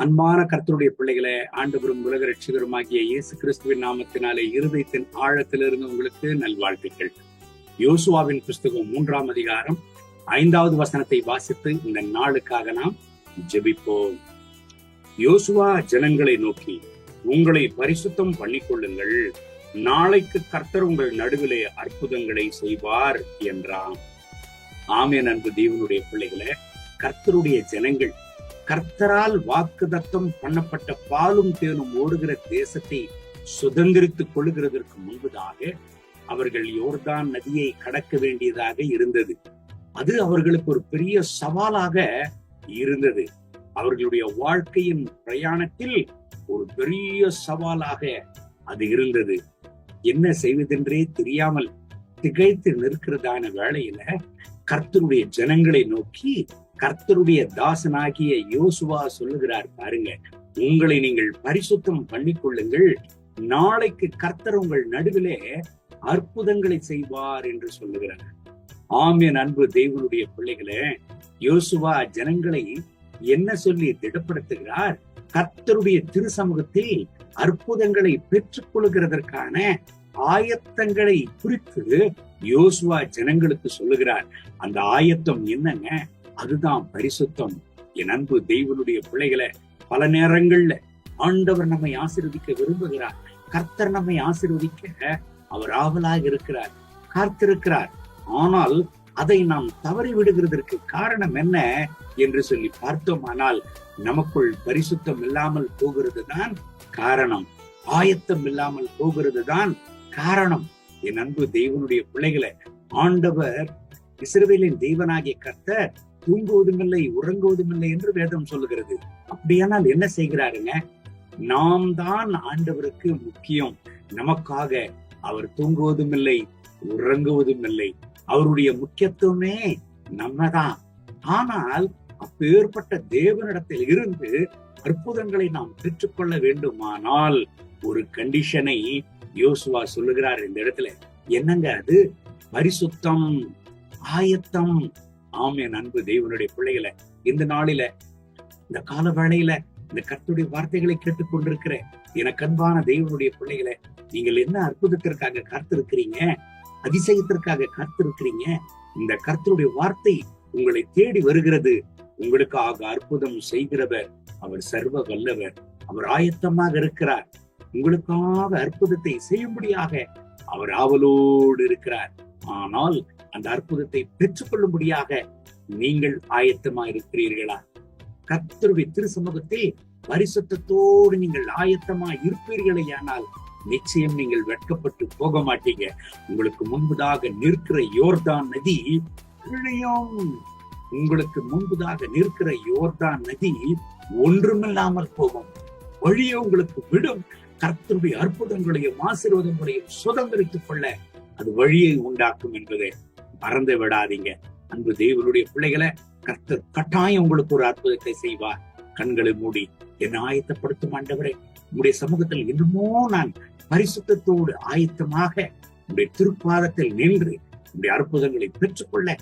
அன்பான கர்த்தருடைய பிள்ளைகளை ஆண்டவரும் உலக ரட்சிகருமாகிய இயேசு கிறிஸ்துவின் நாமத்தினாலே இருதயத்தின் ஆழத்திலிருந்து உங்களுக்கு நல்வாழ்த்துக்கள். யோசுவாவின் புஸ்தகம் 3ஆம் அதிகாரம் 5வது வசனத்தை வாசித்து இந்த நாளுக்காக நாம் ஜெபிப்போம். யோசுவா ஜனங்களை நோக்கி, உங்களை பரிசுத்தம் பண்ணிக்கொள்ளுங்கள், நாளைக்கு கர்த்தர் உங்கள் நடுவிலே அற்புதங்களை செய்வார் என்றான். ஆமென். அன்பு தேவனுடைய பிள்ளைகளை, கர்த்தருடைய ஜனங்கள் கர்த்தரால் வாக்குதத்தம் பண்ணப்பட்ட பாலும் தேனும் ஓடுகிற தேசத்தை சுதந்திரித்துக் கொள்ளுகிறதற்கு முன்பதாக அவர்கள் யோர்தான் நதியை கடக்க வேண்டியதாக இருந்தது. அது அவர்களுக்கு ஒரு பெரிய சவாலாக இருந்தது. அவர்களுடைய வாழ்க்கையின் பிரயாணத்தில் ஒரு பெரிய சவாலாக அது இருந்தது. என்ன செய்வதென்றே தெரியாமல் திகைத்து நிற்கிறதான வேளையில கர்த்தருடைய ஜனங்களை நோக்கி கர்த்தருடைய தாசனாகிய யோசுவா சொல்லுகிறார், பாருங்க, உங்களை நீங்கள் பரிசுத்தம் பண்ணிக்கொள்ளுங்கள், நாளைக்கு கர்த்தர் உங்கள் நடுவிலே அற்புதங்களை செய்வார் என்று சொல்லுகிறார். ஆமென். அன்பு தேவனுடைய பிள்ளைகளே, யோசுவா ஜனங்களை என்ன சொல்லி திடப்படுத்துகிறார்? கர்த்தருடைய திருசமூகத்தில் அற்புதங்களை பெற்றுக் கொள்கிறதற்கான ஆயத்தங்களை குறித்து யோசுவா ஜனங்களுக்கு சொல்லுகிறார். அந்த ஆயத்தம் என்னங்க? அதுதான் பரிசுத்தம். என் அன்பு தெய்வனுடைய பிள்ளைகளை, பல நேரங்கள்ல ஆண்டவர் நம்மை ஆசீர்வதிக்க விரும்புகிறார். கர்த்தர் நம்மை ஆசீர்வதிக்க அவர் ஆவலாக இருக்கிறார், காத்திருக்கிறார். ஆனால் அதை நாம் தவறி விடுகிறதற்கு காரணம் என்ன என்று சொல்லி பார்த்தோமானால், நமக்குள் பரிசுத்தம் இல்லாமல் போகிறது தான் காரணம், ஆயத்தம் இல்லாமல் போகிறது தான் காரணம். என் அன்பு தெய்வனுடைய பிள்ளைகளை, ஆண்டவர் இஸ்ரவேலின் தெய்வனாகிய கர்த்தர் தூங்குவதும் இல்லை உறங்குவதும் இல்லை என்று வேதம் சொல்லுகிறது. அப்படியானால் என்ன செய்கிறாருங்க? நாம் தான் ஆண்டவருக்கு முக்கியம். நமக்காக அவர் தூங்குவதும் இல்லை உறங்குவதும் இல்லை. அவருடைய முக்கியத்துவமே நம்ம தான். ஆனால் அப்பேற்பட்ட தேவனிடத்தில் இருந்து அற்புதங்களை நாம் பெற்றுக்கொள்ள வேண்டுமானால் ஒரு கண்டிஷனை யோசுவா சொல்லுகிறார் இந்த இடத்துல. என்னங்க அது? பரிசுத்தம், ஆயத்தம். ஆமென். அன்பு தேவனுடைய பிள்ளைகளை, இந்த நாளில, இந்த கால வேளையில இந்த கர்த்தருடைய வார்த்தைகளை கேட்டுக் கொண்டிருக்கிற எனக்கு அன்பான தேவனுடைய பிள்ளைகளை, நீங்கள் என்ன அற்புதத்திற்காக காத்திருக்கிறீங்க? அதிசயத்திற்காக காத்திருக்கிறீங்க? இந்த கர்த்தருடைய வார்த்தை உங்களை தேடி வருகிறது. உங்களுக்காக அற்புதம் செய்கிறவர் அவர் சர்வ வல்லவர். அவர் ஆயத்தமாக இருக்கிறார். உங்களுக்காக அற்புதத்தை செய்யும்படியாக அவர் ஆவலோடு இருக்கிறார். ஆனால் அந்த அற்புதத்தை பெற்றுக்கொள்ளும்படியாக நீங்கள் ஆயத்தமா இருக்கிறீர்களா? கர்த்தருடைய திருசமூகத்தில் பரிசுத்தத்தோடு நீங்கள் ஆயத்தமா இருப்பீர்களேயானால் நிச்சயம் நீங்கள் வெட்கப்பட்டு போக மாட்டீங்க. உங்களுக்கு முன்பதாக நிற்கிற யோர்தான் நதி கிழியும். உங்களுக்கு முன்பதாக நிற்கிற யோர்தான் நதி ஒன்றுமில்லாமல் போகும். வழியே உங்களுக்கு விடும். கர்த்தருடைய அற்புதங்களையும் ஆசீர்வாதங்களையும் சுதந்திரித்துக் கொள்ள அது வழியை உண்டாக்கும் என்பதை மறந்து விடாதீங்க. அன்பு தேவனுடைய பிள்ளைகளை, கர்த்தர் கட்டாயம் உங்களுக்கு ஒரு அற்புதத்தை செய்வார். கண்களை மூடி என்னை ஆயத்தப்படுத்தும் ஆண்டவரே, உங்களுடைய சமூகத்தில் இன்னுமோ நான் பரிசுத்தத்தோடு ஆயத்தமாக உங்களுடைய திருப்பாதத்தில் நின்று உங்களுடைய அற்புதங்களை பெற்றுக்கொள்ள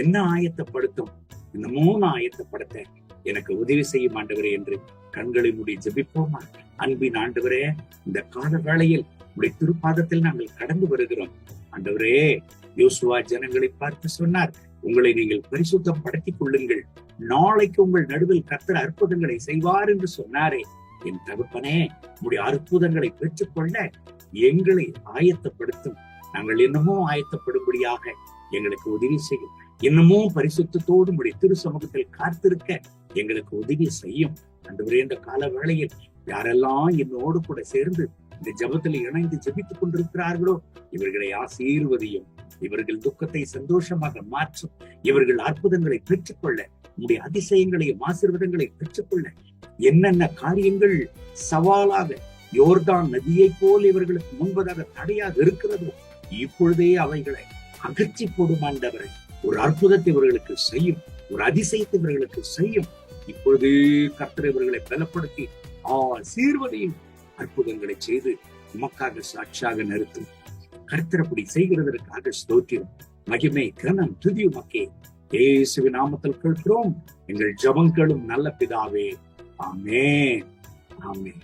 என்ன ஆயத்தப்படுத்தும், இன்னமோ நான் ஆயத்தப்படுத்த எனக்கு உதவி செய்யும் ஆண்டவரே என்று கண்களை மூடி ஜெபிப்போமா? அன்பின் ஆண்டவரே, இந்த கால வேளையில் உடைய திருப்பாதத்தில் நாங்கள் கடந்து வருகிறோம். ஆண்டவரே, யோசுவா ஜனங்களை பார்த்து சொன்னார், உங்களை நீங்கள் பரிசுத்தம் படுத்திக் கொள்ளுங்கள், நாளைக்கு உங்கள் நடுவில் கர்த்தர் அற்புதங்களை செய்வார் என்று சொன்னாரே. என் தகப்பனே, உடைய அற்புதங்களை பெற்றுக்கொள்ள எங்களை ஆயத்தப்படுத்தும். நாங்கள் என்னமோ ஆயத்தப்படும்படியாக எங்களுக்கு உதவி செய்யும். இன்னமும் பரிசுத்தத்தோடு உடைய திரு சமூகத்தில் காத்திருக்க எங்களுக்கு உதவி செய்யும். ஆண்டவரே, இந்த கால வேளையில் யாரெல்லாம் என்னோடு கூட சேர்ந்து இந்த ஜபத்தில் இணைந்து ஜெபித்துக் கொண்டிருக்கிறார்களோ இவர்களை ஆசீர்வதியும். இவர்கள் துக்கத்தை சந்தோஷமாக மாற்றும். இவர்கள் அற்புதங்களை பெற்றுக்கொள்ள, உங்களுடைய அதிசயங்களையும் ஆசீர்வாதங்களை பெற்றுக்கொள்ள என்னென்ன காரியங்கள் சவாலாக யோர்தான் நதியை போல் இவர்களுக்கு முன்பதாக தடையாக இருக்கிறதோ இப்பொழுதே அவைகளை அகற்றி போடும் ஆண்டவரை. ஒரு அற்புதத்தை இவர்களுக்கு செய்யும், ஒரு அதிசயத்தை இவர்களுக்கு செய்யும். இப்பொழுது கர்த்தர் இவர்களை பலப்படுத்தி ஆசீர்வதியும், அற்புதங்களை செய்து உமக்காக சாட்சியாக நிறுத்தும். கர்த்தர் அப்படி செய்கிறதற்காக ஸ்தோத்திரம், மகிமை, கனம், துதி உமக்கே. இயேசுவின் நாமத்தில் கேட்கிறோம் எங்கள் ஜெபங்களும் நல்ல பிதாவே. ஆமென். ஆமென்.